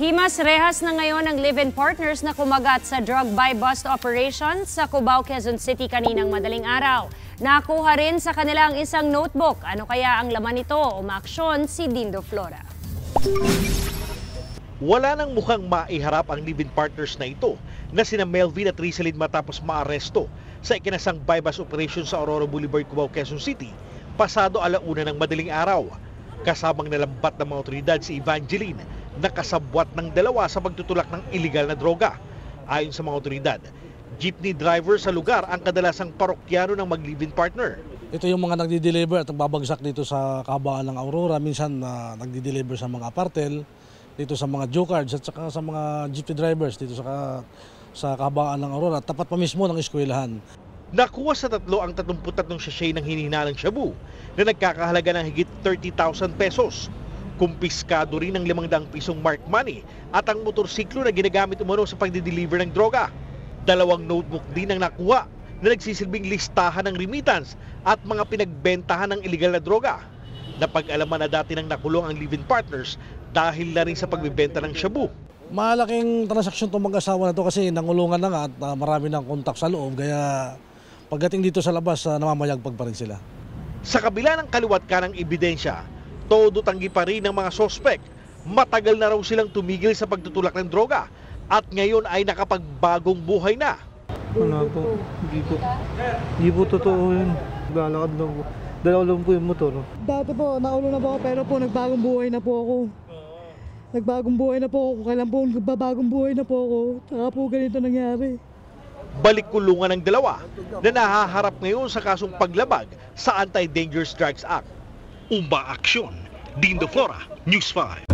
Himas rehas na ngayon ang live-in partners na kumagat sa drug buy-bust operation sa Cubao, Quezon City kaninang madaling araw. Nakuha rin sa kanila ang isang notebook. Ano kaya ang laman nito? Umaaksyon si Dindo Flora. Wala nang mukhang maiharap ang live-in partners na ito na sina Melvin at Rizalyn matapos maaresto sa ikinasang buy-bust operation sa Aurora Boulevard, Cubao, Quezon City pasado 1:00 ng madaling araw. Kasamang nalambat ng mga otoridad si Evangeline na kasabwat ng dalawa sa pagtutulak ng iligal na droga. Ayon sa mga otoridad, jeepney driver sa lugar ang kadalasang parokyano ng mag-live-in partner. Ito yung mga nagdi-deliver at nagbabagsak dito sa kahabaan ng Aurora. Minsan nagdi-deliver sa mga apartel, dito sa mga Jocards at saka sa mga jeepney drivers dito sa kahabaan ng Aurora. Tapat pa mismo ng eskwelahan. Nakuha sa tatlo ang 33 sachet ng hinihinalang shabu na nagkakahalaga ng higit 30,000 pesos. Kumpiskado rin ng 500 pisong mark money at ang motorsiklo na ginagamit umano sa pagdi-deliver ng droga. 2 notebook din ang nakuha na nagsisilbing listahan ng remittance at mga pinagbentahan ng iligal na droga. Napag-alaman na dati ng nakulong ang live-in partners dahil na rin sa pagbibenta ng shabu. Malaking transaksyon itong mag-asawa na ito kasi nangulungan na nga at marami ng kontak sa loob. Kaya pagdating dito sa labas, namamayagpag pa rin sila. Sa kabila ng kaliwat ka ng ebidensya, todo tanggi pa rin ng mga sospek. Matagal na raw silang tumigil sa pagtutulak ng droga at ngayon ay nakapagbagong buhay na. Wala po, hindi po totoo yun. Lalakad lang po. Dalawa lang po yung motor. Dati po, naulo na po ako pero po nagbagong buhay na po ako. Nagbagong buhay na po ako. Kailan po nagbabagong buhay na po ako. Saka po ganito nangyari. Balik kulungan ng dalawa na nahaharap ngayon sa kasong paglabag sa Anti-Dangerous Drugs Act. Umaaksyon, Dindo Flora, News 5.